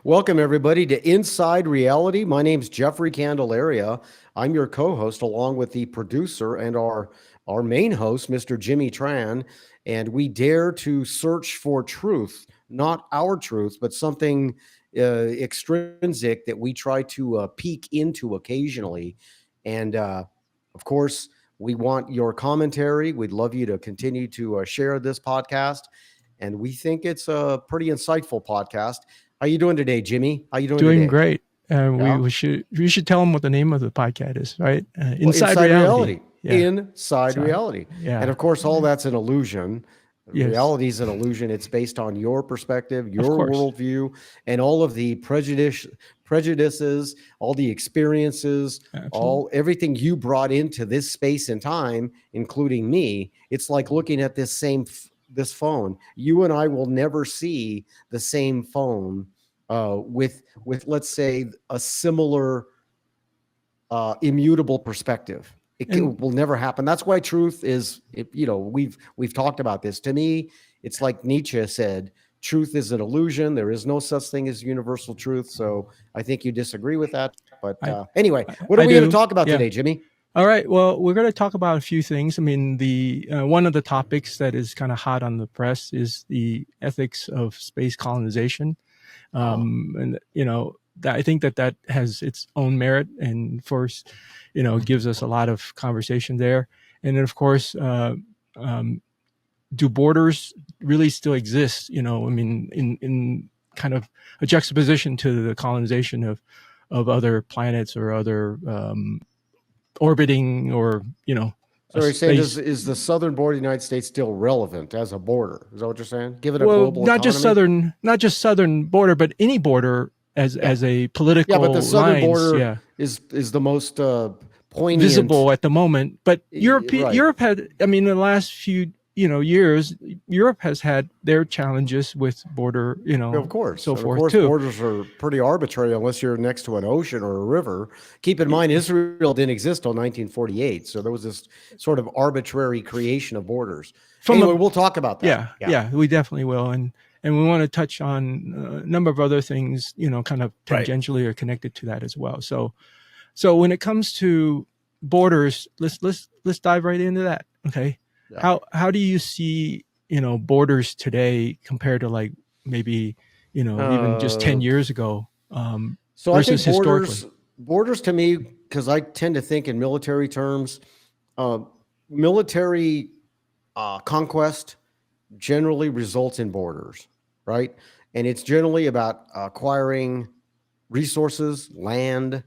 Welcome, everybody, to Inside Reality. My name's Jeffrey Candeleria. I'm your co-host, along with the producer and our main host, Mr. Jimmy Tran. And we dare to search for truth, not our truth, but something extrinsic that we try to peek into occasionally. And of course, we want your commentary. We'd love you to continue to share this podcast. And we think it's a pretty insightful podcast. How you doing today, Jimmy? How you doing Doing today? great. Yeah. We should tell them what the name of the podcast is, right? Well, Inside inside Reality. reality. Yeah. Inside Inside. reality. And Yeah. of course, all that's an illusion. Yes. Reality is an illusion. It's based on your perspective, Of your course. worldview, and all of the prejudices, all the experiences, Absolutely. everything you brought into this space and time, including me. It's like looking at this phone. You and I will never see the same phone with let's say a similar immutable perspective. And Will never happen. That's why truth is. We've talked about this. To me, it's like Nietzsche said: truth is an illusion. There is no such thing as universal truth. So I think you disagree with that. But I, anyway, I, what are I we going to do. talk about Yeah. today, Jimmy? All right. Well, we're going to talk about a few things. I mean, the one of the topics that is kind of hot on the press is the ethics of space colonization. Oh, And I think that has its own merit, and first, gives us a lot of conversation there. And then, of course, um, do borders really still exist? I mean, in kind of a juxtaposition to the colonization of other planets or other orbiting or so a you're saying space. is the southern border of the United States still relevant as a border? Is that what you're saying? Given a Well, global economy? not just southern border, but any border Yeah, as a yeah, but the political southern lines. border Yeah. is the most poignant. Visible at the moment. But Right. Europe had, I mean, in the last few years, Europe has had their challenges with border, Of course. so And of forth course, too. borders are pretty arbitrary unless you're next to an ocean or a river. Keep in mind, Israel didn't exist till 1948. So there was this sort of arbitrary creation of borders. From Anyway, a we'll talk about that. Yeah, Yeah. yeah, we definitely will, and we want to touch on a number of other things, kind of Right. tangentially or connected to that as well. So when it comes to borders, let's dive right into that. Okay, Yeah. how do you see borders today compared to like maybe even just Uh, 10 years ago so I think versus historically? borders to me, because I tend to think in military terms, uh, military conquest generally results in borders, right? And it's generally about acquiring resources, land,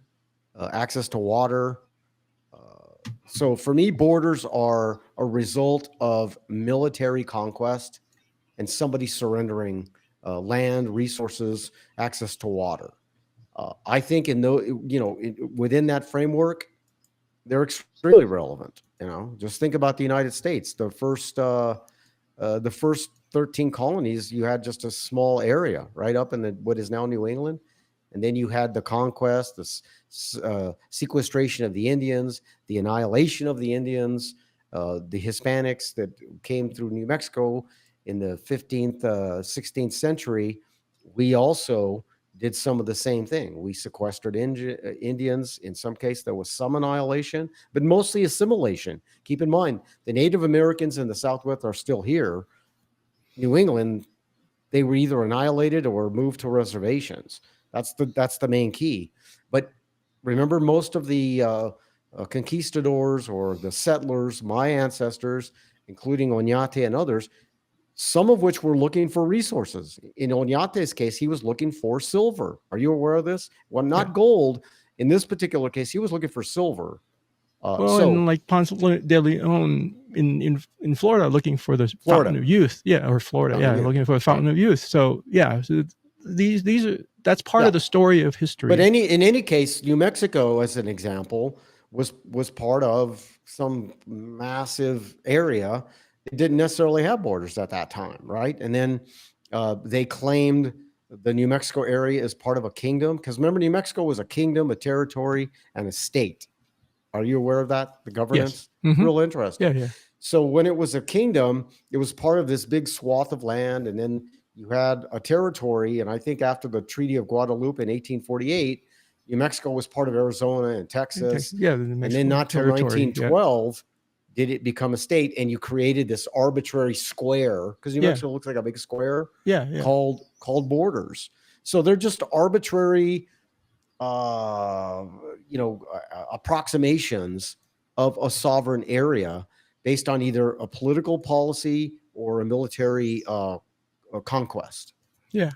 access to water. So for me, borders are a result of military conquest and somebody surrendering land, resources, access to water. I think within that framework, they're extremely relevant. Just think about the United States. The first 13 colonies, you had just a small area right up in what is now New England. And then you had the conquest, the sequestration of the Indians, the annihilation of the Indians, the Hispanics that came through New Mexico in the 15th, 16th century. We also did some of the same thing. We sequestered Indians. In some case, there was some annihilation, but mostly assimilation. Keep in mind, the Native Americans in the Southwest are still here. New England, they were either annihilated or moved to reservations. That's the main key. But remember, most of the conquistadors or the settlers, my ancestors, including Oñate and others, some of which were looking for resources. In Oñate's case, he was looking for silver. Are you aware of this? Well, Yeah. not gold. In this particular case, he was looking for silver. Well, and So like Ponce de Leon in Florida, looking for the fountain Florida, of youth. Yeah, or Florida. fountain Yeah, of youth, looking for the right? fountain of youth. So yeah, so these are that's part Yeah. of the story of But history. in any case, New Mexico, as an example, was part of some massive area that didn't necessarily have borders at that time, right? And then they claimed the New Mexico area as part of a kingdom, because remember, New Mexico was a kingdom, a territory, and a state. Are you aware of that? The Yes. governance? Mm-hmm. Real Yeah. interesting. Yeah. So when it was a kingdom, it was part of this big swath of land, and then you had a territory, and I think after the Treaty of Guadalupe in 1848, New Mexico was part of Arizona and Texas, Yeah, the New and Mexico then not till territory. 1912 did it become a state, and you created this arbitrary square, because New Mexico looks like a big square, called borders. So they're just arbitrary, approximations of a sovereign area based on either a political policy or a military conquest. Yeah.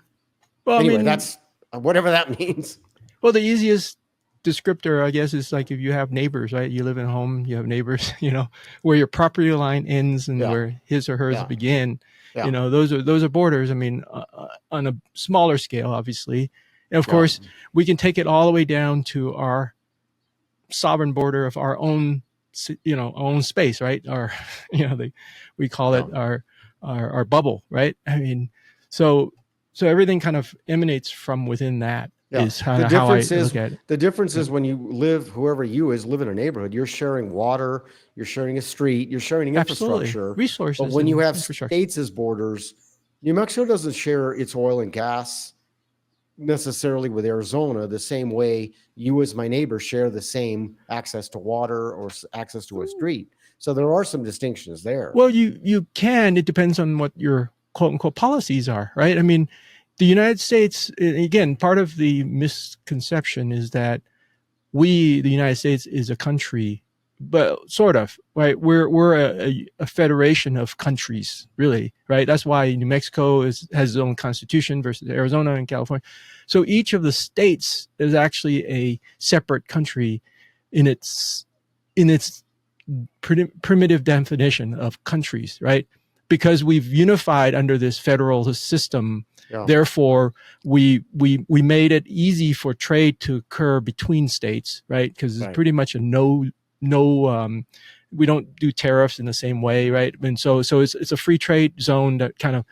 Well, Anyway, I mean, that's whatever that means. Well, the easiest descriptor, I guess, is like if you have neighbors, right? You live in a home, you have neighbors, where your property line ends and where his or hers begin. Those are borders. I mean, on a smaller scale, obviously. And of course, we can take it all the way down to our sovereign border of our own, own space, right? Our, we call it our bubble, right? I mean, so everything kind of emanates from within that. Is how I look at it. The difference is when you live, whoever you is, live in a neighborhood, you're sharing water, you're sharing a street, you're sharing infrastructure. Resources. But when you have states as borders, New Mexico doesn't share its oil and gas necessarily with Arizona the same way you as my neighbor share the same access to water or access to a street. So there are some distinctions there. Well, you can. It depends on what your quote unquote policies are, right? I mean, the United States, again, part of the misconception is that the United States, is a country, but sort of, right? We're a federation of countries, really, right? That's why New Mexico has its own constitution versus Arizona and California. So each of the states is actually a separate country in its primitive definition of countries, right? Because we've unified under this federal system. Therefore, we made it easy for trade to occur between states, right? Because it's pretty much a no. We don't do tariffs in the same way, right? And so it's a free trade zone that kind of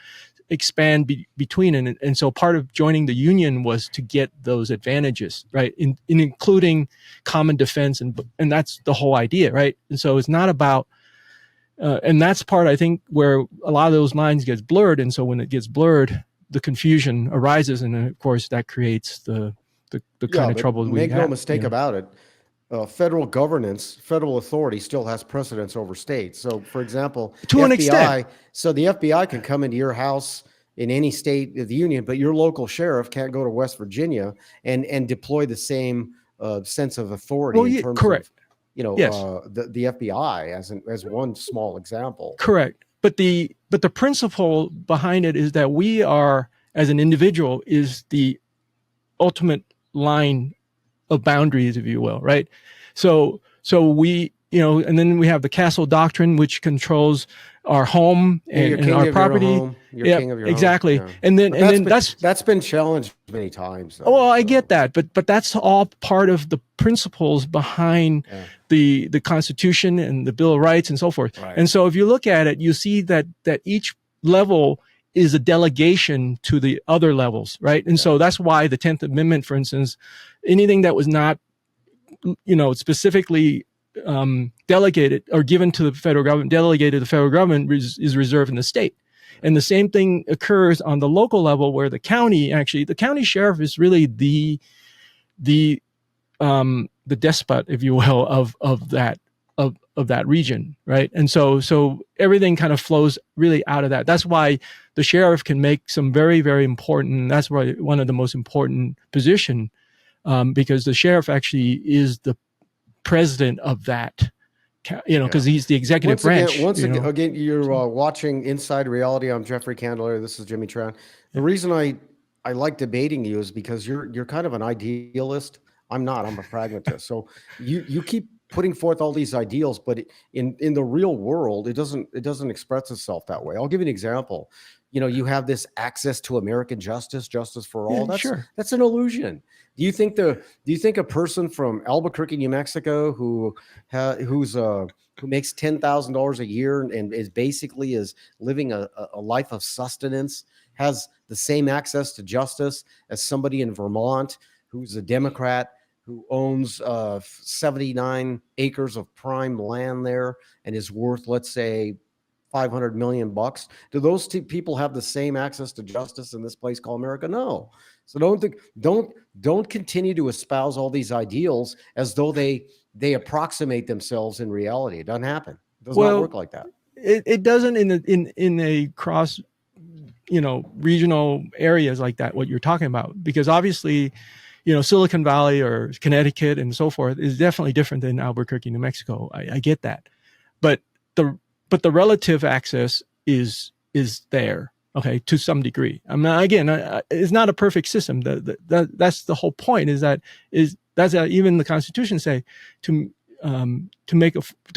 expand between, and so part of joining the union was to get those advantages, right? In including common defense, and that's the whole idea, right? And so it's not about. And that's part, I think, where a lot of those lines gets blurred, and so when it gets blurred, the confusion arises, and of course that creates the kind of trouble we have. Make no mistake about it. Federal governance, federal authority still has precedence over states. So, for example, to an extent, so the FBI can come into your house in any state of the union, but your local sheriff can't go to West Virginia and deploy the same sense of authority in terms of, the FBI as one small example. Correct. But the principle behind it is that we are, as an individual, is the ultimate line of boundaries, if you will, right? So we, and then we have the castle doctrine, which controls our home and our property. You're king of your exactly. home. And then that's been challenged many times. Though, well, I get that, but that's all part of the principles behind the Constitution and the Bill of Rights and so forth. Right. And so if you look at it, you see that each level is a delegation to the other levels, right? And so that's why the 10th Amendment, for instance, anything that was not, specifically delegated or given to the federal government, delegated to the federal government, is reserved in the state. And the same thing occurs on the local level, where the county sheriff is really the despot, if you will, of that region, right? And so everything kind of flows really out of that. That's why the sheriff can make some very, very important. That's why one of the most important position, because the sheriff actually is the president of that, because he's the executive branch. Again, you're watching Inside Reality. I'm Jeffrey Candeleria. This is Jimmy Tran. The reason I like debating you is because you're kind of an idealist. I'm not. I'm a pragmatist. So you keep putting forth all these ideals, but in the real world, it doesn't express itself that way. I'll give you an example. You have this access to American justice for all. That's an illusion. Do you think a person from Albuquerque, New Mexico, who makes $10,000 a year and is living a life of sustenance, has the same access to justice as somebody in Vermont who's a Democrat, who owns 79 acres of prime land there and is worth, let's say, 500 million bucks. Do those two people have the same access to justice in this place called America? No. So don't continue to espouse all these ideals as though they approximate themselves in reality. It doesn't happen. It does not work like that. It doesn't in a cross, regional areas like that, what you're talking about, because obviously, Silicon Valley or Connecticut and so forth is definitely different than Albuquerque, New Mexico. I get that. But the relative access is there, okay, to some degree. I mean, again, it's not a perfect system. That's the whole point. That's even the Constitution say to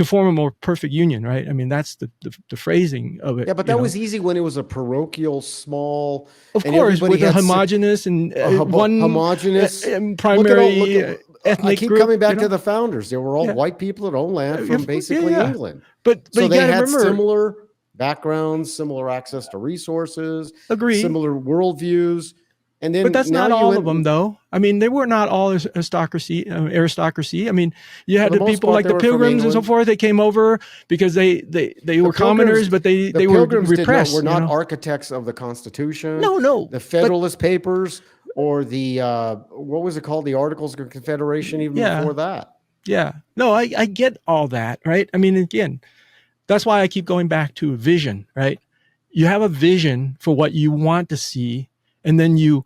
form a more perfect union, right? I mean, that's the phrasing of it. Yeah, but that was easy when it was a parochial, small. Of course, with a homogenous and one homogenous primary ethnic I keep group, coming back to the founders. They were all white people that owned land from basically England. But so they had remember, similar backgrounds, similar access to resources, similar worldviews. And then, but that's not all of them, though. I mean, they were not all aristocracy. I mean, you had the people like the Pilgrims and so forth. They came over because they were commoners, but they were repressed. Were not architects of the Constitution. No. The Federalist Papers or the what was it called? The Articles of Confederation. Even before that. Yeah. No, I get all that, right? I mean, again, that's why I keep going back to vision, right? You have a vision for what you want to see. And then you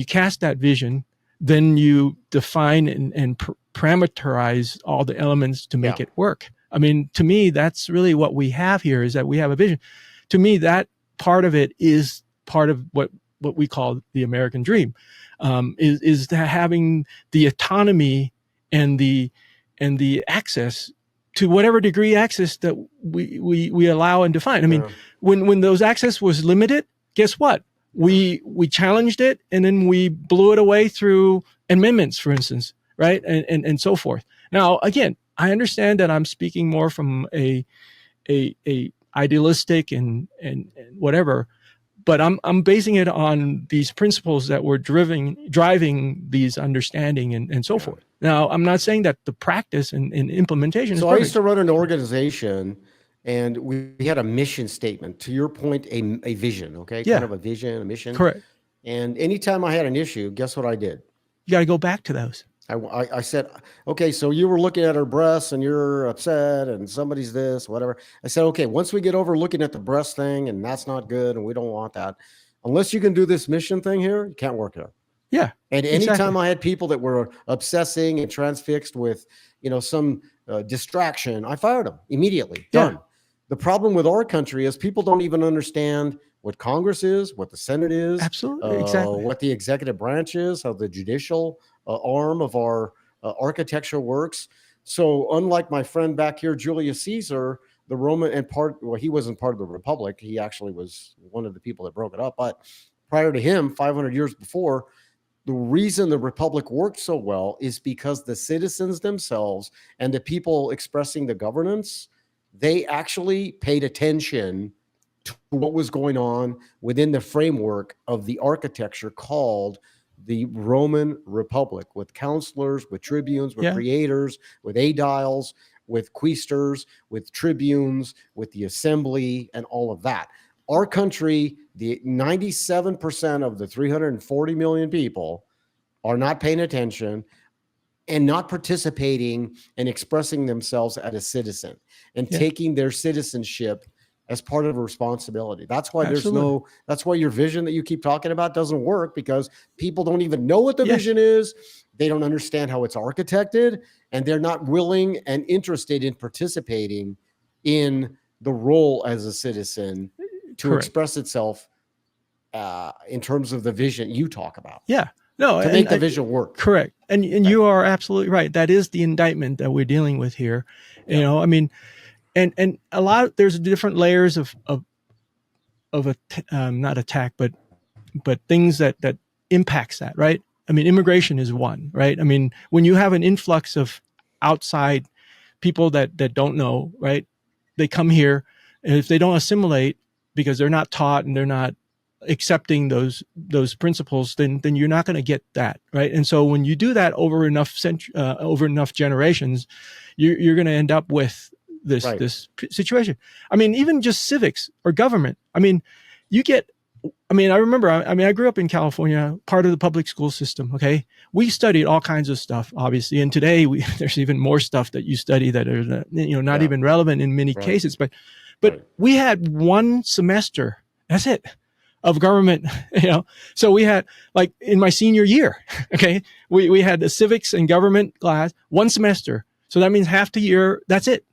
cast that vision, then you define and parameterize all the elements to make it work. I mean, to me, that's really what we have here, is that we have a vision. To me, that part of it is part of what we call the American dream, is having the autonomy and the access to whatever degree access that we allow and define. I mean, when those access was limited, guess what? We challenged it, and then we blew it away through amendments, for instance, right, and so forth. Now, again, I understand that I'm speaking more from a idealistic and whatever, but I'm basing it on these principles that were driving these understanding and so forth. Now, I'm not saying that the practice and implementation is perfect. I used to run an organization. And we had a mission statement. To your point, a vision, okay? Kind of a vision, a mission. Correct. And anytime I had an issue, guess what I did? You got to go back to those. I said, okay, so you were looking at her breasts and you're upset and somebody's this, whatever. I said, okay, once we get over looking at the breast thing and that's not good and we don't want that, unless you can do this mission thing here, you can't work here. Yeah. And anytime I had people that were obsessing and transfixed with, some distraction, I fired them immediately. Done. Yeah. The problem with our country is people don't even understand what Congress is, what the Senate is, absolutely, exactly, what the executive branch is, how the judicial arm of our architecture works. So, unlike my friend back here, Julius Caesar, the Roman he wasn't part of the Republic. He actually was one of the people that broke it up. But prior to him, 500 years before, the reason the Republic worked so well is because the citizens themselves and the people expressing the governance, they actually paid attention to what was going on within the framework of the architecture called the Roman Republic, with counselors, with tribunes, with creators, with aediles, with quaestors, with tribunes, with the assembly, and all of that. Our country, the 97% of the 340 million people are not paying attention and not participating and expressing themselves as a citizen and taking their citizenship as part of a responsibility. That's why that's why your vision that you keep talking about doesn't work, because people don't even know what the vision is. They don't understand how it's architected, and they're not willing and interested in participating in the role as a citizen to express itself in terms of the vision you talk about. Yeah. No, to make the vision work. Correct. And you are absolutely right. That is the indictment that we're dealing with here. Yeah. I mean, and a lot, there's different layers of not attack, but things that impacts that, right? I mean, immigration is one, right? I mean, when you have an influx of outside people that don't know, right? They come here, and if they don't assimilate because they're not taught and they're not accepting those principles, then you're not going to get that, right? And so when you do that over enough generations, you're going to end up with Right. this situation. I mean, even just civics or government. I mean, you get. I mean, I remember. I mean, I grew up in California, part of the public school system. Okay, we studied all kinds of stuff, obviously, and today there's even more stuff that you study that are not Yeah. even relevant in many Right. cases. But Right. we had one semester. That's it of government, So we had, like, in my senior year, okay, we had the civics and government class, one semester. So that means half the year. That's it.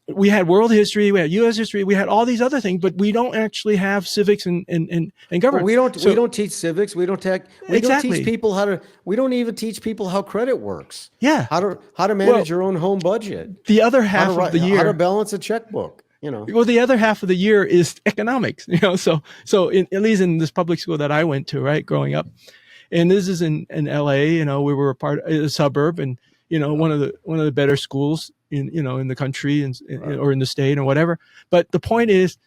We had world history, we had U.S. history, we had all these other things, but we don't actually have civics and Well, government. we don't So teach civics. We don't teach exactly, people how to. We don't even teach people how credit works. yeah. How to manage your own home budget. The other How to half of the year, how to balance a checkbook. well, the other half of the year is economics. So at least in this public school that I went to, right, growing up, and this is in L.A. We were a part of a suburb, and one of the better schools in the country and or in the state or whatever. But the point is,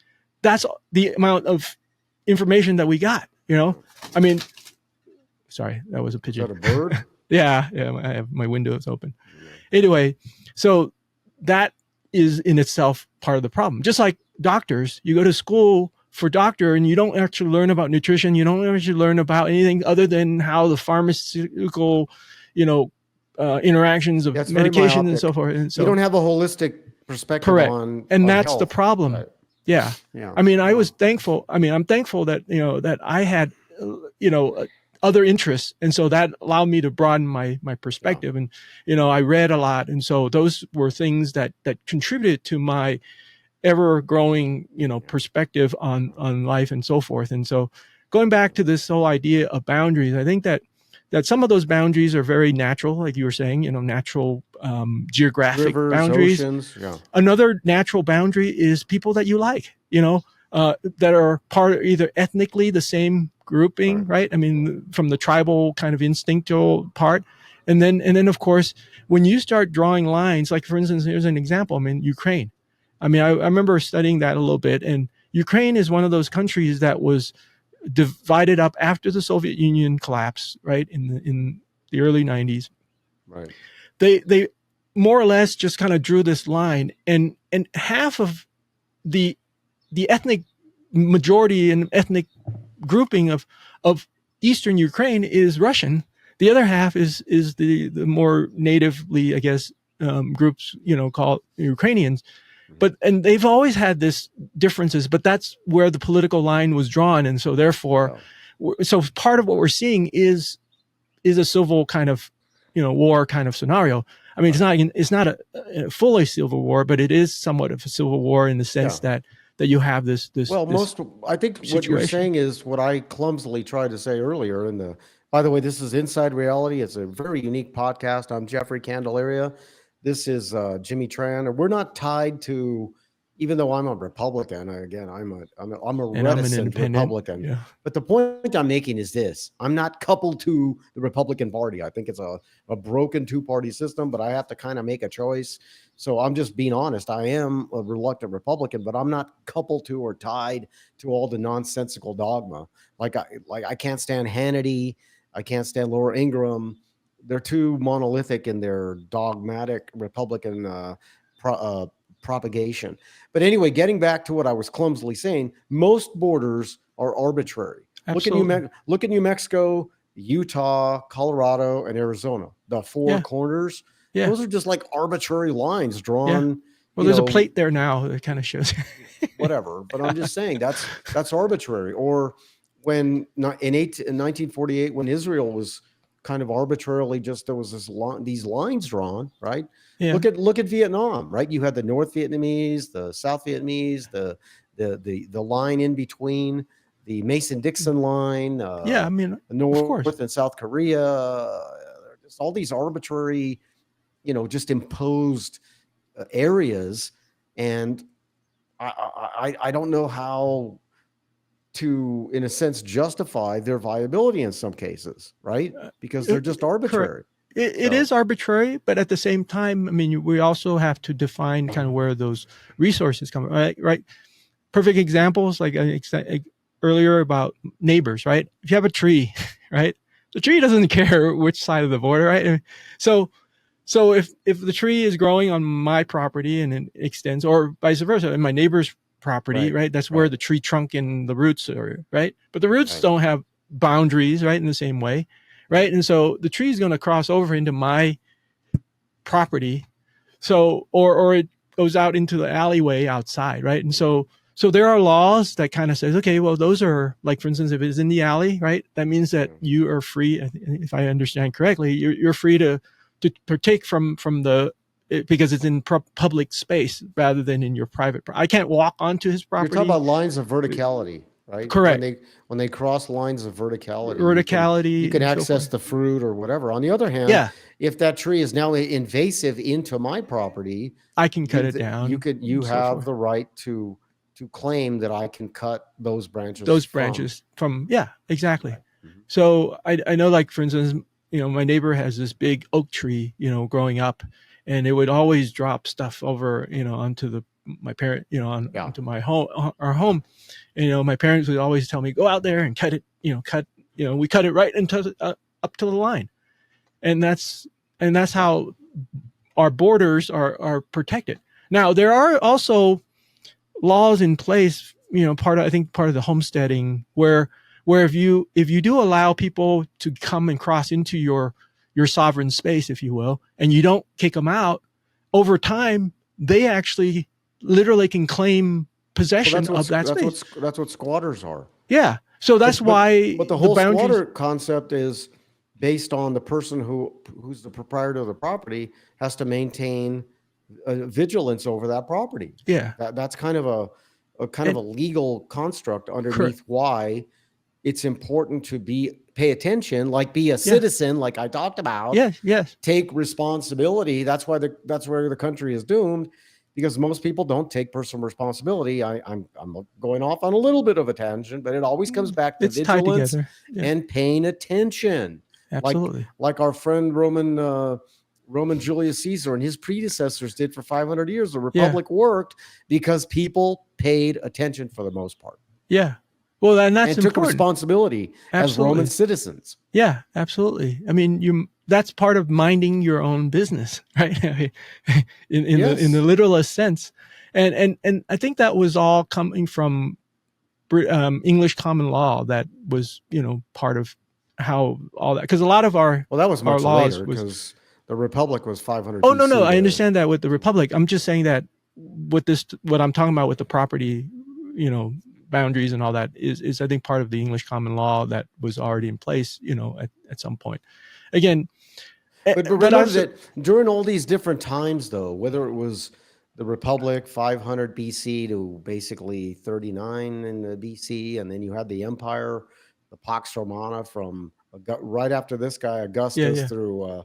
that's the amount of information that we got. I mean, sorry, that was a pigeon. Is that a bird? Yeah, I have my window is open. Anyway, so that is in itself part of the problem. Just like doctors, you go to school for doctor and you don't actually learn about nutrition. You don't actually learn about anything other than how the pharmaceutical, interactions of medication and so forth. And so you don't have a holistic perspective correct. on And that's health. the problem. Right. Yeah. I mean, I was thankful. I mean, I'm thankful that, that I had, other interests. And so that allowed me to broaden my perspective. And, I read a lot. And so those were things that contributed to my ever growing, perspective on life and so forth. And so going back to this whole idea of boundaries, I think that some of those boundaries are very natural, like you were saying, natural geographic Rivers, boundaries. oceans. Yeah. Another natural boundary is people that you like, that are part of either ethnically the same grouping, right? I mean, from the tribal kind of instinctual part. And then of course, when you start drawing lines, like for instance, here's an example. I mean, Ukraine. I mean, I remember studying that a little bit, and Ukraine is one of those countries that was divided up after the Soviet Union collapsed, right, in the early 90s. Right. They more or less just kind of drew this line, and half of the ethnic majority and ethnic grouping of Eastern Ukraine is Russian. The other half is the more natively, I guess, groups, called Ukrainians. And they've always had this differences, but that's where the political line was drawn. And so therefore, so part of what we're seeing is a civil kind of, war kind of scenario. I mean, it's not a fully civil war, but it is somewhat of a civil war in the sense that you have this. Well, this I think situation. What you're saying is what I clumsily tried to say earlier by the way, this is Inside Reality. It's a very unique podcast. I'm Jeffrey Candeleria. This is Jimmy Tran. We're not tied to, even though I'm a Republican. I'm a reticent Republican. Yeah. But the point I'm making is this: I'm not coupled to the Republican Party. I think it's a broken two-party system, but I have to kind of make a choice. So I'm just being honest. I am a reluctant Republican, but I'm not coupled to or tied to all the nonsensical dogma. Like I can't stand Hannity. I can't stand Laura Ingraham. They're too monolithic in their dogmatic Republican propagation. But anyway, getting back to what I was clumsily saying, most borders are arbitrary. Absolutely. Look at New Mexico, Utah, Colorado, and Arizona. The four corners. Yeah. Those are just like arbitrary lines drawn. Yeah. Well, there's a plate there now that kind of shows. Whatever. But I'm just saying that's arbitrary. Or when in 1948, when Israel was kind of arbitrarily there was these lines drawn, right? Yeah. Look at Vietnam, right? You had the North Vietnamese, the South Vietnamese, the line in between, the Mason-Dixon line. I mean, North and South Korea, just all these arbitrary, just imposed areas, and I don't know how to, in a sense, justify their viability in some cases, right? Because they're just arbitrary. It is arbitrary, but at the same time, I mean, we also have to define kind of where those resources come, right? Perfect examples, like earlier about neighbors, right? If you have a tree, right? The tree doesn't care which side of the border, right? So So if the tree is growing on my property and it extends, or vice versa, in my neighbor's property, right? That's where the tree trunk and the roots are, right? But the roots don't have boundaries, right, in the same way, right? And so the tree is going to cross over into my property, so or it goes out into the alleyway outside, right? And so there are laws that kind of says, okay, well, those are, like, for instance, if it's in the alley, right, that means that you are free, if I understand correctly, you're free to partake from the, because it's in public space rather than in your private. I can't walk onto his property. You're talking about lines of verticality, right? Correct. When they cross lines of verticality, Verticality, you can and so access forth. the fruit or whatever. On the other hand, Yeah, if that tree is now invasive into my property, I can cut it down. you and so have forth. the right to claim that I can cut those branches. Those branches from yeah, exactly. Mhm. So I know, like, for instance, my neighbor has this big oak tree, growing up, and it would always drop stuff over, onto my parent, onto my home, our home. And, my parents would always tell me, go out there and cut it, we cut it right into up to the line. And that's how our borders are protected. Now, there are also laws in place, I think part of the homesteading, where if you do allow people to come and cross into your sovereign space, if you will, and you don't kick them out, over time they actually literally can claim possession of that space. That's what squatters are. Yeah. So that's why But the whole squatter concept is based on the person who's the proprietor of the property has to maintain vigilance over that property. Yeah. That's kind of a legal construct underneath Correct. why it's important to pay attention, like be a citizen, like I talked about. Yes. Take responsibility. That's where the country is doomed, because most people don't take personal responsibility. I'm going off on a little bit of a tangent, but it always comes back to vigilance and paying attention. Absolutely. Like our friend Roman Julius Caesar and his predecessors did for 500 years. The Republic worked because people paid attention for the most part. Yeah. Well, and that's took responsibility as Roman citizens. Yeah, absolutely. I mean, that's part of minding your own business, right? in the literalist sense. And I think that was all coming from English common law. That was, part of how all that, because a lot of our that was much laws later, because the Republic was 500. Oh, no, I understand that with the Republic. I'm just saying that with what I'm talking about with the property, boundaries and all that is I think part of the English common law that was already in place, at some point. Again, but remember that during all these different times, though, whether it was the Republic 500 BC to basically 39 in the BC, and then you had the Empire, the Pax Romana from right after this guy Augustus through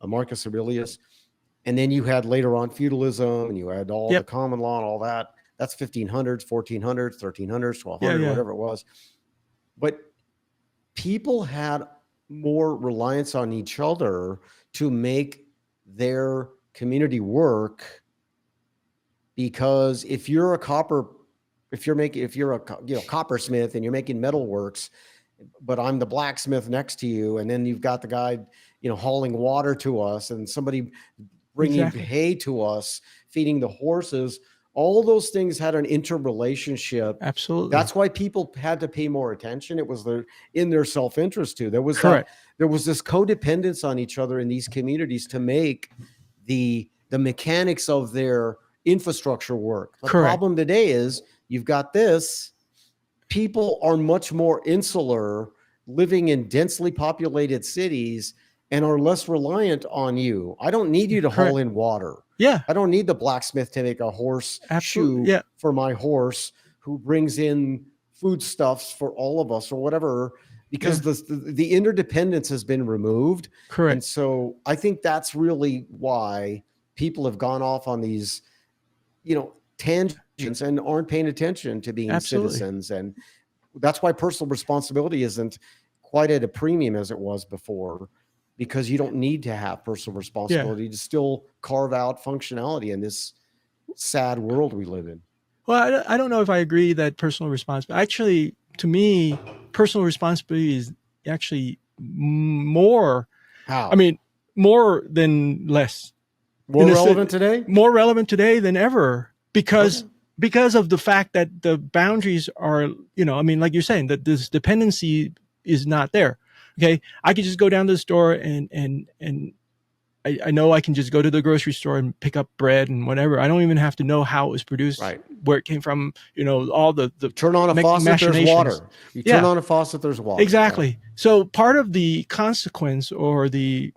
Marcus Aurelius, and then you had later on feudalism, and you had all the common law and all that. That's 1500s, 1400s, 1300s, 1200, whatever it was. But people had more reliance on each other to make their community work, because if you're a coppersmith and you're making metalworks, but I'm the blacksmith next to you, and then you've got the guy, hauling water to us, and somebody bringing hay to us, feeding the horses. All those things had an interrelationship. Absolutely. That's why people had to pay more attention. It was in their self-interest too. There was this codependence on each other in these communities to make the mechanics of their infrastructure work. The problem today is you've got this. People are much more insular, living in densely populated cities, and are less reliant on you. I don't need you to haul in water. Yeah. I don't need the blacksmith to make a horse shoe for my horse, who brings in foodstuffs for all of us or whatever, because the interdependence has been removed. Correct. And so I think that's really why people have gone off on these, tangents and aren't paying attention to being citizens. And that's why personal responsibility isn't quite at a premium as it was before, because you don't need to have personal responsibility to still carve out functionality in this sad world we live in. Well, I don't know if I agree that personal responsibility, actually, to me, personal responsibility is actually more. How? I mean, more than less. More relevant today? More relevant today than ever because of the fact that the boundaries are, I mean, like you're saying, that this dependency is not there. Okay, I could just go down to the store and I know I can just go to the grocery store and pick up bread and whatever. I don't even have to know how it was produced, where it came from. All the turn on a faucet, there's water. You turn on a faucet, there's water. Exactly. Right. So part of the consequence or the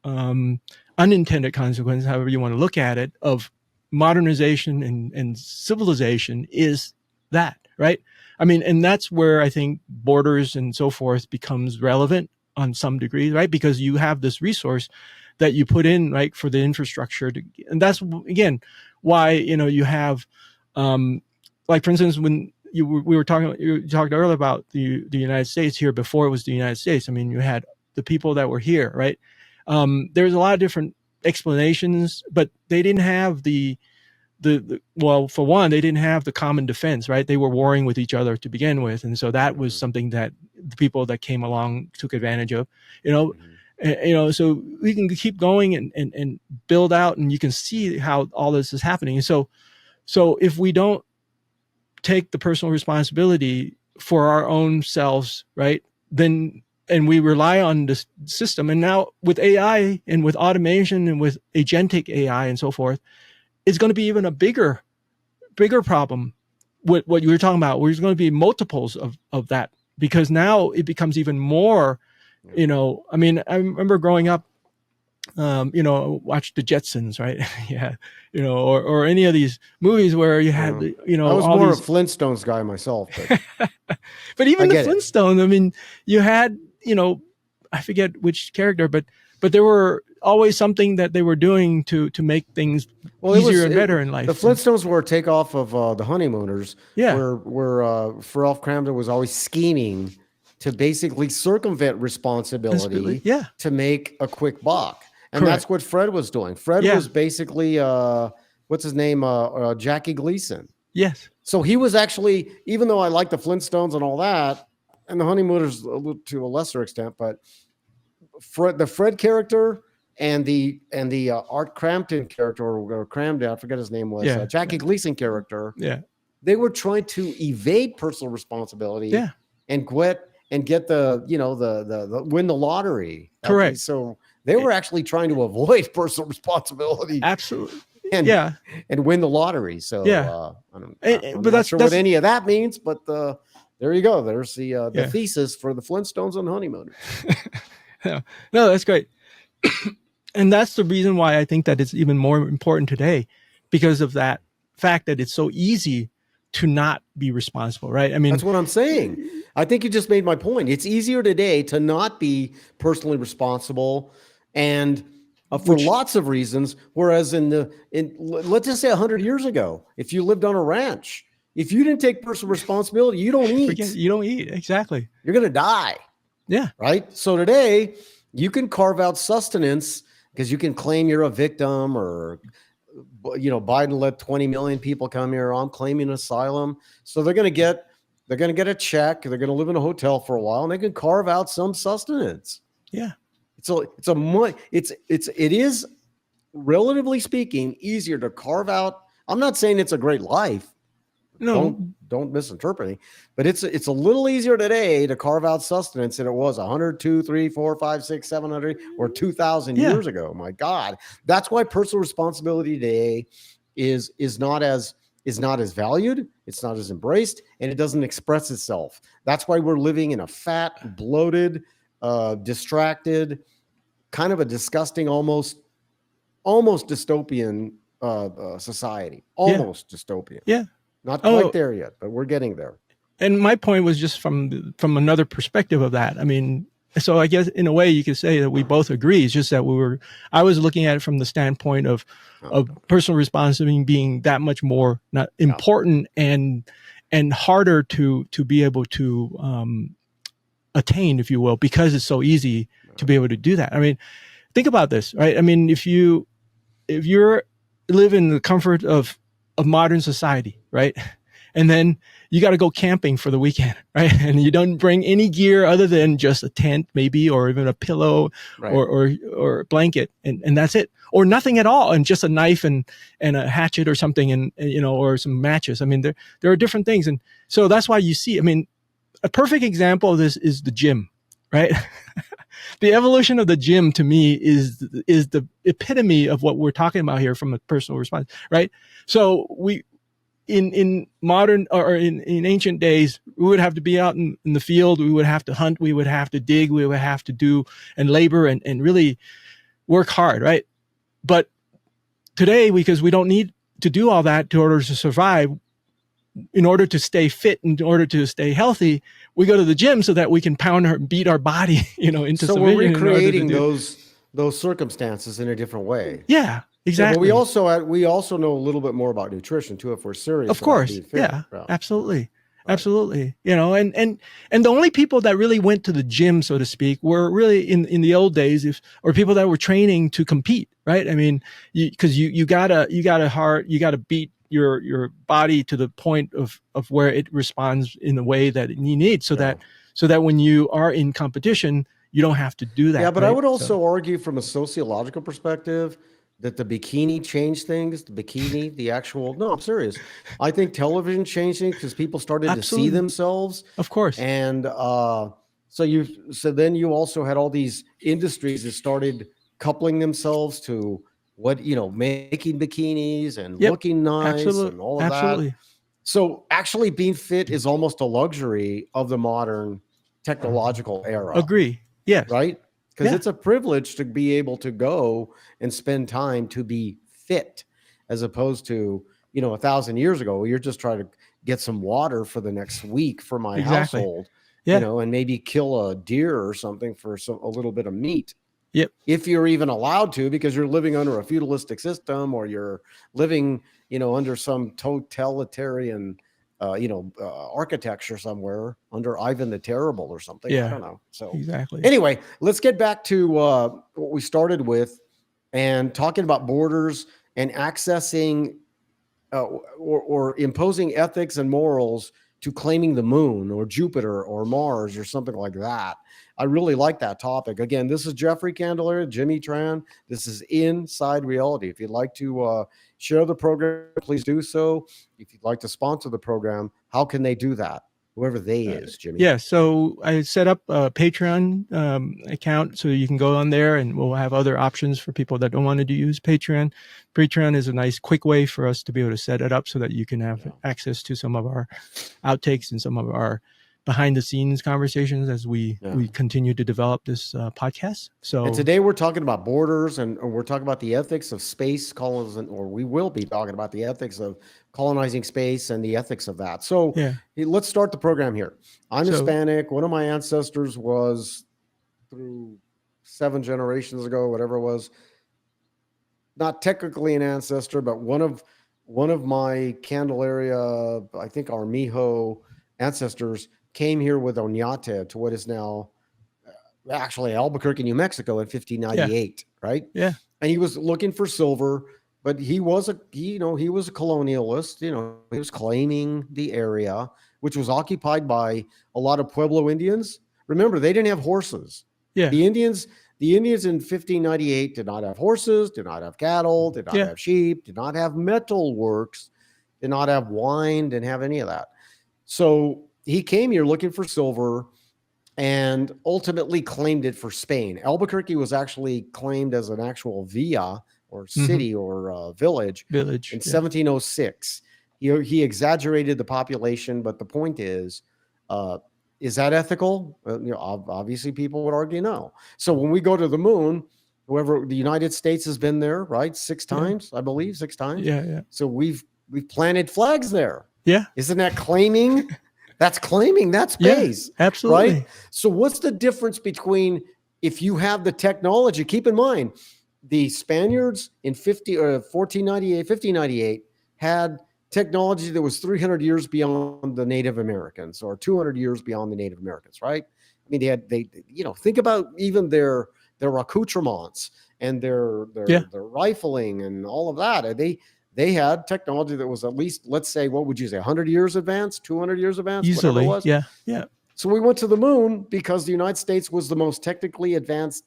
unintended consequence, however you want to look at it, of modernization and civilization is that, right? I mean, and that's where I think borders and so forth becomes relevant on some degree, right? Because you have this resource that you put in, right, for the infrastructure and that's again why you have like, for instance, when you talked earlier about the United States here before it was the United States. I mean, you had the people that were here, right? There's a lot of different explanations, but they didn't have the well, for one, they didn't have the common defense, right? They were warring with each other to begin with, and so that was something that the people that came along took advantage of, so we can keep going and build out, and you can see how all this is happening. And so if we don't take the personal responsibility for our own selves, right, then, and we rely on this system, and now with AI and with automation and with agentic AI and so forth, it's going to be even a bigger problem with what you were talking about, where there's going to be multiples of that, because now it becomes even more. I mean, I remember growing up, watch the Jetsons, right? Yeah, or any of these movies where you had, I was all more these... a Flintstones guy myself, but, but even the Flintstones, I mean, you had, I forget which character, but there were always something that they were doing to make things easier and better in life. The Flintstones were a takeoff of the Honeymooners, yeah, where Pharrell Cramden was always scheming to basically circumvent responsibility, to make a quick buck. And Correct. That's what Fred was doing. Fred was basically, what's his name? Jackie Gleason. Yes. So he was actually, even though I like the Flintstones and all that, and the Honeymooners to a lesser extent, but the Fred character and the Art Crampton character, or Cramden, I forget his name was, Jackie Gleason character. Yeah. They were trying to evade personal responsibility. Yeah. And quit and get the win the lottery. Correct. So they were actually trying to avoid personal responsibility. Absolutely. And win the lottery. So I'm not sure what any of that means, but there you go. There's the thesis for the Flintstones and Honeymooners. No, that's great. And that's the reason why I think that it's even more important today, because of that fact that it's so easy to not be responsible, right? I mean, that's what I'm saying. I think you just made my point. It's easier today to not be personally responsible, and for lots of reasons. Whereas let's just say 100 years ago, if you lived on a ranch, if you didn't take personal responsibility, you don't eat. You don't eat. Exactly. You're going to die. Yeah. Right. So today you can carve out sustenance because you can claim you're a victim, or Biden let 20 million people come here. I'm claiming asylum. So they're going to get a check. They're going to live in a hotel for a while, and they can carve out some sustenance. Yeah. It is, relatively speaking, easier to carve out. I'm not saying it's a great life. No, don't misinterpret me, but it's a little easier today to carve out sustenance than it was 100, 2, 3, 4, 5, 6, 700 or 2,000 years ago. My God, that's why personal responsibility today is not as valued. It's not as embraced, and it doesn't express itself. That's why we're living in a fat, bloated, distracted, kind of a disgusting, almost dystopian society. Almost dystopian. Yeah. Not quite there yet, but we're getting there. And my point was just from another perspective of that. I mean, so I guess in a way you could say that we both agree. It's just that I was looking at it from the standpoint of personal responsibility being that much more not important and harder to be able to attain, if you will, because it's so easy to be able to do that. I mean, think about this, right? I mean, if you're live in the comfort of modern society, right? and then you got to go camping for the weekend, right? And you don't bring any gear other than just a tent, maybe, or even a pillow, Right. or a blanket, and that's it, or nothing at all, and just a knife and a hatchet or something, and or some matches. I mean, there are different things, and so that's why you see. I mean, a perfect example of this is the gym, right? The evolution of the gym to me is the epitome of what we're talking about here from a personal response, right? So we in modern or in ancient days, we would have to be out in the field, we would have to hunt, we would have to dig, we would have to do and labor and really work hard, right? But today, because we don't need to do all that in order to survive, in order to stay fit, in order to stay healthy, we go to the gym so that we can beat our body, into So submission. we're recreating those circumstances in a different way. Yeah, exactly. But we also know a little bit more about nutrition too, if we're serious. Of course, about being fit. yeah, absolutely. Right. Absolutely. And the only people that really went to the gym, so to speak, were really in the old days, or people that were training to compete, right? I mean, because you gotta beat your body to the point of where it responds in the way that you need, so that when you are in competition, you don't have to do that. Yeah, but right? I would also argue from a sociological perspective that the bikini changed things. The actual, no, I'm serious. I think television changed things because people started to see themselves. Of course. And so then you also had all these industries that started coupling themselves to making bikinis and looking nice and all of that. So actually being fit is almost a luxury of the modern technological era. Agree. Yes. Right? Because it's a privilege to be able to go and spend time to be fit, as opposed to, 1,000 years ago, you're just trying to get some water for the next week for my household, and maybe kill a deer or something for a little bit of meat. Yep. If you're even allowed to, because you're living under a feudalistic system, or you're living, under some totalitarian architecture somewhere under Ivan the Terrible or something. I don't know. So exactly. Anyway, let's get back to what we started with, and talking about borders and accessing or imposing ethics and morals to claiming the moon or Jupiter or Mars or something like that. I really like that topic. Again, this is Jeffrey Candeleria, Jimmy Tran. This is Inside Reality. If you'd like to share the program, please do so. If you'd like to sponsor the program, how can they do that? Whoever they is, Jimmy. Yeah, so I set up a Patreon account, so you can go on there, and we'll have other options for people that don't want to use Patreon. Patreon is a nice, quick way for us to be able to set it up so that you can have access to some of our outtakes and some of our behind-the-scenes conversations as we continue to develop this podcast. And today we're talking about borders, and we're talking about the ethics of space colonization, or we will be talking about the ethics of colonizing space and the ethics of that. So let's start the program here. I'm Hispanic. One of my ancestors was, through 7 generations ago, whatever it was, not technically an ancestor, but one of my Candeleria, I think Armijo ancestors, came here with Oñate to what is now actually Albuquerque, New Mexico in 1598, right? Yeah. And he was looking for silver, but he was a colonialist, he was claiming the area, which was occupied by a lot of Pueblo Indians. Remember, they didn't have horses. Yeah. The Indians in 1598 did not have horses, did not have cattle, did not have sheep, did not have metal works, did not have wine, didn't have any of that. So he came here looking for silver and ultimately claimed it for Spain. Albuquerque was actually claimed as an actual villa or city or village in 1706. He exaggerated the population, but the point is that ethical? Obviously people would argue no. So when we go to the moon, the United States has been there, right? 6 times, I believe, 6 times. Yeah. So we've planted flags there. Yeah. Isn't that claiming? That's claiming that space. Yeah, absolutely. Right? So what's the difference between, if you have the technology? Keep in mind, the Spaniards in 1598 had technology that was 300 years beyond the Native Americans, or 200 years beyond the Native Americans, right? I mean, they think about even their accoutrements and their rifling and all of that. they had technology that was at least, let's say, what would you say, 100 years advanced, 200 years advanced, whatever it Easily. was. Yeah. Yeah. So we went to the moon because the United States was the most technically advanced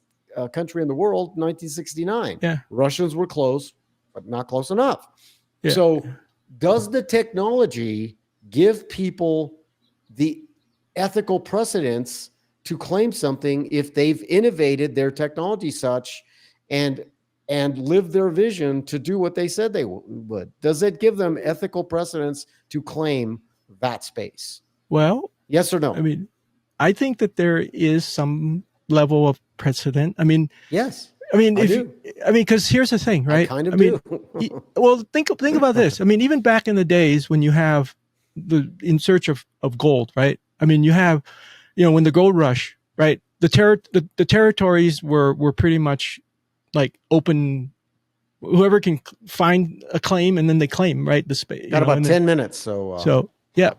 country in the world in 1969. Yeah. Russians were close, but not close enough. Yeah. So does the technology give people the ethical precedence to claim something if they've innovated their technology such and lived their vision to do what they said they would? Does it give them ethical precedence to claim that space? Well, Yes or no? I mean, I think that there is some level of precedent. I mean, yes. I mean, do. Because here's the thing, right? I kind of mean, do. well, think about this. I mean, even back in the days when you have in search of gold, right? I mean, you have, when the gold rush, right? The territories were pretty much like open. Whoever can find a claim, and then they claim, right? The space. Got about 10 minutes. So yeah.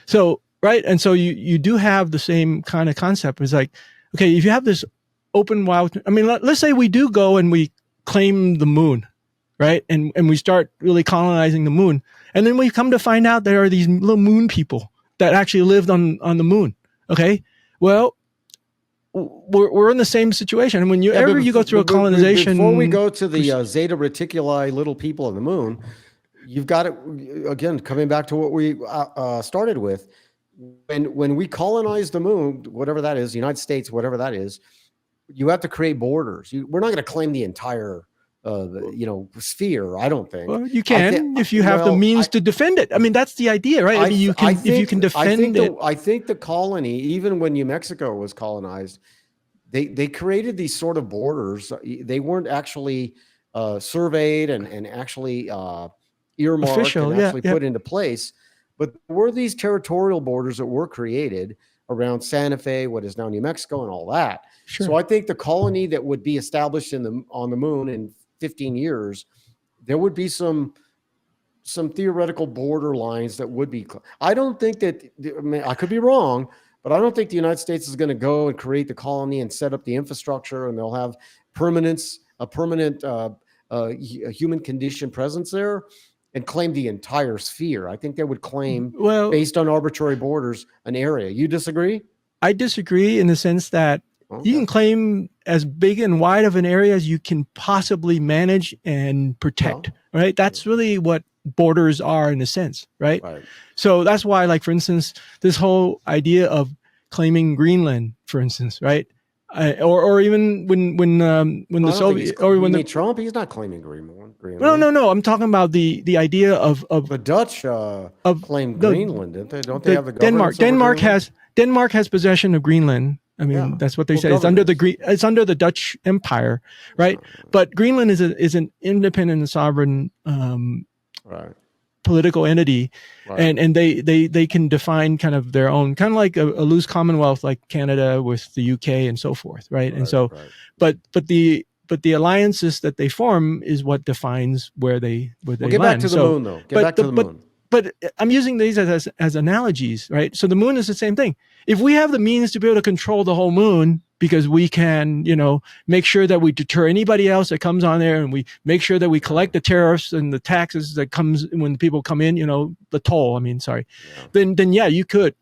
So right, and so you do have the same kind of concept. It's like, okay, if you have this open wild, I mean, let's say we do go and we claim the moon, right? And we start really colonizing the moon. And then we come to find out there are these little moon people that actually lived on the moon. Okay. Well, we're in the same situation. And when you go through a colonization. Before we go to the Zeta Reticuli little people on the moon, you've got it again, coming back to what we started with. When we colonize the moon, whatever that is, the United States, whatever that is, you have to create borders. We're not going to claim the entire, sphere. I don't think. Well, you can if you have the means to defend it. I mean, that's the idea, right? I mean, if you can defend it. I think the colony, even when New Mexico was colonized, they created these sort of borders. They weren't actually surveyed and actually earmarked official, and actually put into place. But there were these territorial borders that were created around Santa Fe, what is now New Mexico, and all that. Sure. So I think the colony that would be established on the moon in 15 years, there would be some theoretical border lines that would be. I don't think that. I mean, I could be wrong, but I don't think the United States is going to go and create the colony and set up the infrastructure, and they'll have a permanent human condition presence there, and claim the entire sphere. I think they would claim, based on arbitrary borders, an area. You disagree? I disagree in the sense that you can claim as big and wide of an area as you can possibly manage and protect, right? That's really what borders are in a sense, right? So that's why, like, for instance, this whole idea of claiming Greenland, for instance, right? Or even when the Soviet or when Trump, he's not claiming Greenland. No. I'm talking about the idea of the Dutch claimed Greenland, didn't they? Don't they have the Denmark has possession of Greenland. I mean, that's what they say. It's under the Dutch Empire, right? But Greenland is an independent and sovereign political entity, and they can define kind of their own, kind of like a loose commonwealth like Canada with the UK and so forth, right? And so, but the alliances that they form is what defines where they land. Get back to the moon, though. Get back to the moon. But I'm using these as analogies, right? So the moon is the same thing. If we have the means to be able to control the whole moon, because we can, make sure that we deter anybody else that comes on there, and we make sure that we collect the tariffs and the taxes that comes when people come in, the toll. I mean, sorry. Yeah. Then you could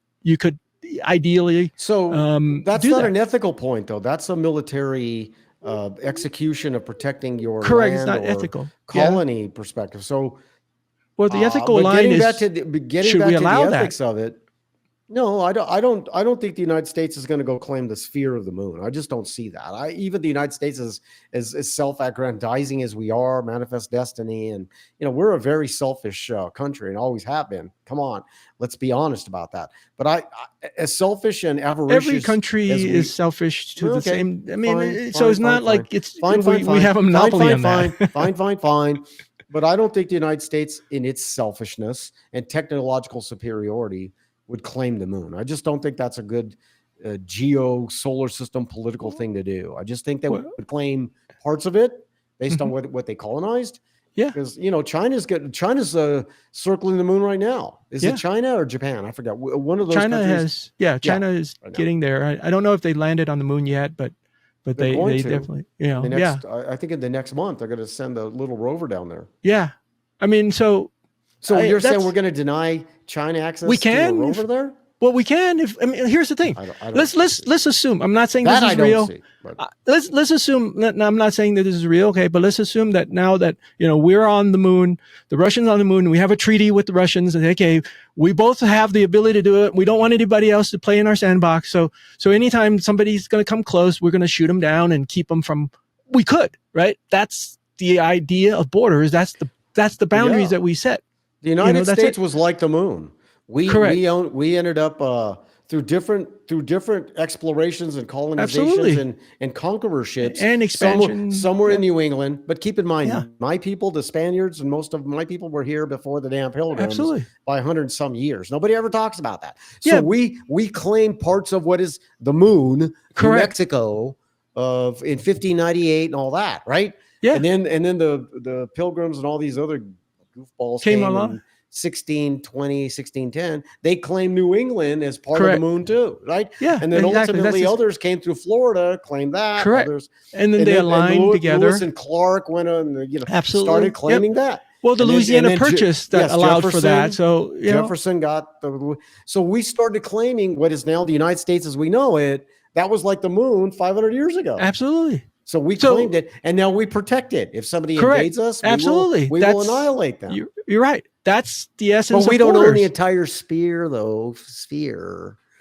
ideally. So that's not an ethical point, though. That's a military execution of protecting your correct. Land it's not or ethical colony perspective. So. Well, the ethical line is, should we allow that? Ethics of it, no, I don't think the United States is going to go claim the sphere of the moon. I just don't see that. Even the United States is self-aggrandizing as we are, manifest destiny, and we're a very selfish country and always have been. Come on, let's be honest about that. But I as selfish and avaricious. Every country is selfish to the same. I mean, it's not like it's fine. We have a monopoly on that. Fine. But I don't think the United States, in its selfishness and technological superiority, would claim the moon. I just don't think that's a good solar system political thing to do. I just think they would claim parts of it based on what they colonized. Yeah, because China's circling the moon right now. Is it China or Japan? I forgot. One of those. China countries. China is right getting there. I don't know if they landed on the moon yet, but they definitely, I think in the next month they're going to send a little rover down there. Yeah, I mean, so you're saying that's- we're going to deny China access We to a can, rover there? well, we can. If I mean, here's the thing. I don't Let's assume. I'm not saying that this I is don't real. see. But Let's assume that. Now, I'm not saying that this is real, okay? But let's assume that now that we're on the moon, the Russians on the moon, and we have a treaty with the Russians, and okay, we both have the ability to do it. We don't want anybody else to play in our sandbox. So anytime somebody's going to come close, we're going to shoot them down and keep them from. We could, right? That's the idea of borders. That's the boundaries that we set. The United States was like the moon. Correct. We ended up through different explorations and colonizations Absolutely. and conquerorships And expansion. Somewhere in New England. But keep in mind, my people, the Spaniards, and most of my people were here before the damn Pilgrims. Absolutely. By 100 and some years. Nobody ever talks about that. So we claim parts of what is the moon, New Mexico, in 1598 and all that, right? Yeah. And then the Pilgrims and all these other goofballs came along. 1620, 1610, they claimed New England as part of the moon too, right? Yeah. And then ultimately others came through Florida, claimed that. Correct. Others, and then they aligned together. Lewis and Clark went on, Absolutely. started claiming that. Well, the Louisiana Purchase that allowed Jefferson, for that. So Jefferson got so we started claiming what is now the United States as we know it. That was like the moon 500 years ago. Absolutely. So we claimed it, and now we protect it. If somebody invades us, we will annihilate them. You're right. That's the essence. But we of don't borders. own the entire sphere, though.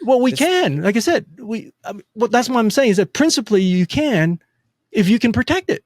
Well, we can. Like I said, well, that's what I'm saying is that principally you can, if you can protect it,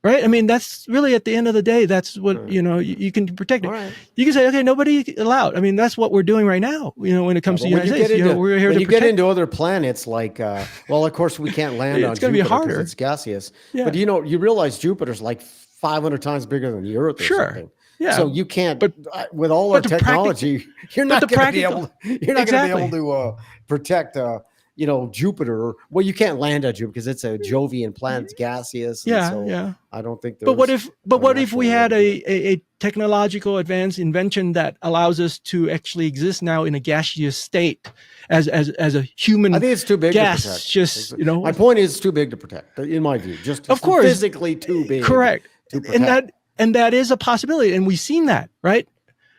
right? I mean, that's really at the end of the day, that's what you can protect it. Right. You can say, okay, nobody allowed. I mean, that's what we're doing right now. When it comes to the United States, we're here to protect. Get into other planets, like well, of course, we can't land on it's going Jupiter to be harder. It's gaseous. Yeah. But you realize Jupiter's like 500 times bigger than the Earth. Or something. Yeah. So you can't, but with all our technology, you're not going to be able. You're not going to be able to protect. Jupiter. Well, you can't land on Jupiter because it's a Jovian planet, it's gaseous. Yeah. I don't think. But what if we had a technological advanced invention that allows us to actually exist now in a gaseous state as a human? I think it's too big gas, to protect. Just my point is, it's too big to protect. In my view, just of course physically too big. Correct. To protect. And that is a possibility, and we've seen that, right?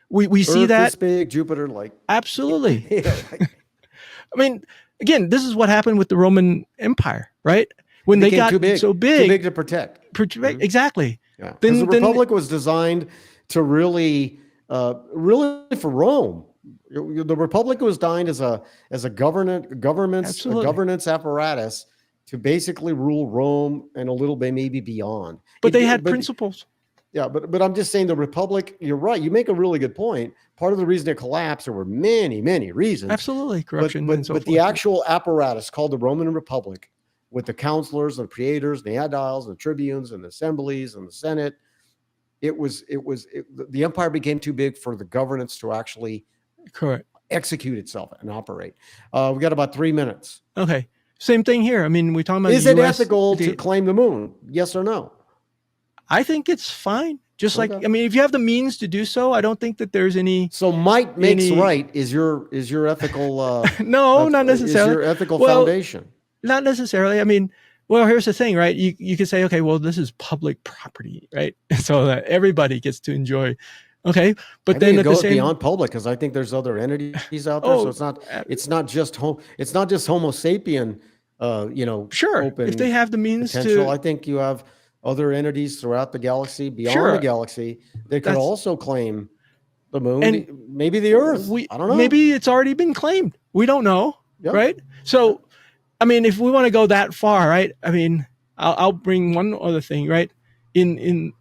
We see Earth that this big, Jupiter absolutely. I mean, again, this is what happened with the Roman Empire, right? When they got so big, too big to protect. Exactly. Yeah. Then the Republic was designed to really for Rome. The Republic was designed as a governance apparatus to basically rule Rome and a little bit maybe beyond. But they had principles. Yeah, but I'm just saying the Republic, you're right. You make a really good point. Part of the reason it collapsed, there were many, many reasons. Absolutely, corruption. But the actual apparatus called the Roman Republic, with the counselors, the praetors, the aediles, the tribunes, and the assemblies, and the Senate, the empire became too big for the governance to actually execute itself and operate. We got about 3 minutes. Okay. Same thing here. I mean, we're talking about is it ethical to claim the moon? Yes or no? I think it's fine. Just like, I mean, if you have the means to do so, I don't think that there's any. So might makes right is your ethical. No, not necessarily. Is your ethical foundation? Not necessarily. I mean, well, here's the thing, right? You could say, okay, well, this is public property, right? So that everybody gets to enjoy. Okay, but then it goes beyond public because I think there's other entities out there. So it's not just Homo sapien. Sure. Open if they have the means potential. I think you have other entities throughout the galaxy, beyond the galaxy, that could also claim the moon, and maybe the Earth. I don't know. Maybe it's already been claimed. We don't know, right? So, I mean, if we want to go that far, right? I mean, I'll bring one other thing, right? In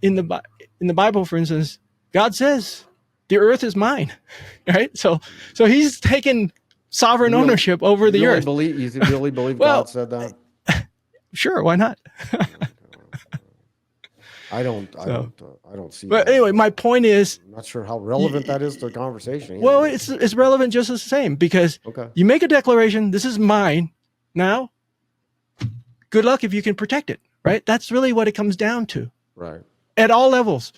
the Bible, for instance, God says the Earth is mine, right? So He's taken sovereign ownership over the Earth. You really believe God said that? Sure, why not? I don't see. But anyway, my point is, I'm not sure how relevant that is to the conversation. Well, it's relevant just the same because you make a declaration. This is mine. Now, good luck if you can protect it. Right? That's really what it comes down to. Right. At all levels.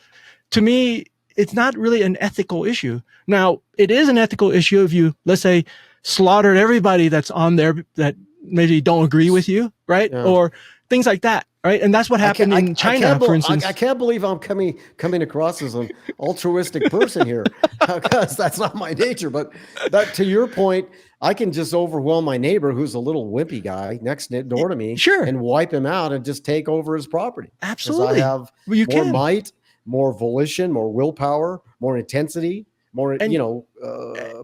To me, it's not really an ethical issue. Now, it is an ethical issue if you, let's say, slaughtered everybody that's on there that maybe don't agree with you, right? Yeah. Or things like that. right? And that's what happened in China, for instance. I can't believe I'm coming across as an altruistic person here, because that's not my nature. But that, to your point, I can just overwhelm my neighbor, who's a little wimpy guy next door to me, Sure. and wipe him out and just take over his property. Absolutely. I have Well, you more can. might, more volition, more willpower, more intensity, more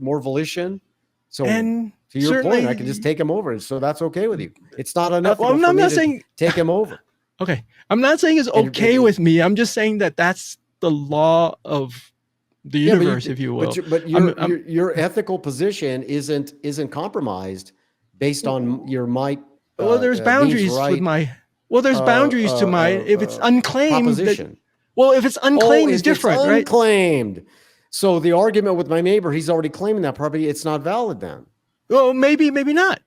more volition. So And to your point, certainly- I can just take him over. So that's okay with you. It's not enough well, I'm for me not to saying- take him over. Okay. I'm not saying it's okay with me. I'm just saying that that's the law of the universe, if you will. But your ethical position isn't compromised based on your might. Well, there's boundaries with my. Well, there's boundaries to my. If it's unclaimed, proposition. If it's unclaimed, it's different, it's right? Unclaimed. So the argument with my neighbor, he's already claiming that property. It's not valid then. Well, maybe not.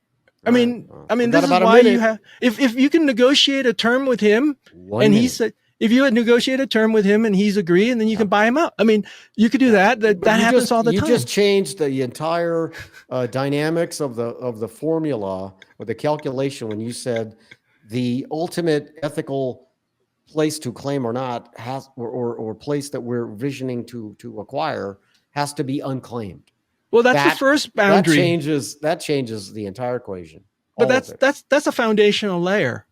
I mean, this is why you have. If you can negotiate a term with him, he said, if you had negotiated a term with him and he's agreed, and then you can buy him out. I mean, you could do that. That happens all the time. You just changed the entire dynamics of the formula or the calculation when you said the ultimate ethical place to claim or not has, or place that we're visioning to acquire has to be unclaimed. Well, that's the first boundary. That changes the entire equation. But that's a foundational layer.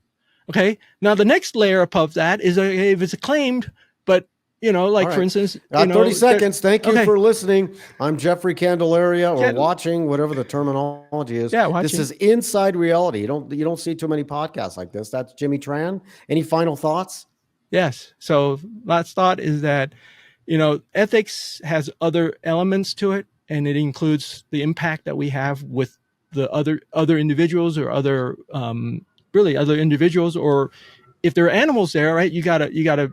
Okay. Now the next layer above that is if it's claimed, but for instance, 30 seconds. Thank you for listening. I'm Jeffrey Candeleria, or watching, whatever the terminology is. Yeah, watching. This is Inside Reality. You don't see too many podcasts like this. That's Jimmy Tran. Any final thoughts? Yes. So last thought is that, ethics has other elements to it, and it includes the impact that we have with the other individuals, or other other individuals, or if there are animals there, right? You gotta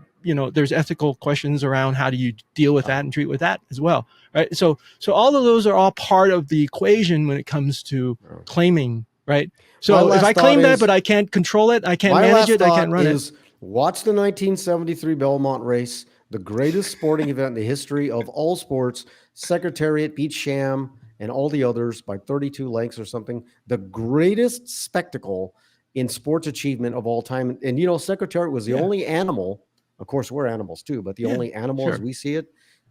there's ethical questions around how do you deal with that and treat with that as well, right? So all of those are all part of the equation when it comes to claiming, right? So if I claim that, but I can't control it, I can't manage it, I can't run it. Watch the 1973 Belmont race, the greatest sporting event in the history of all sports. Secretariat beat Sham and all the others by 32 lengths or something. The greatest spectacle in sports achievement of all time. And Secretariat was the only animal. Of course, we're animals too, but the only animal as we see it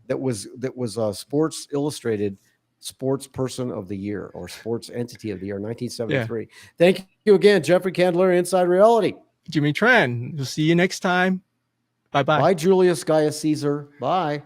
that was Sports Illustrated Sports Person of the Year, or Sports Entity of the Year, 1973. Thank you again, Jeffrey Candelaria, Inside Reality. Jimmy Tran. We'll see you next time. Bye-bye. Bye, Julius Gaius Caesar. Bye.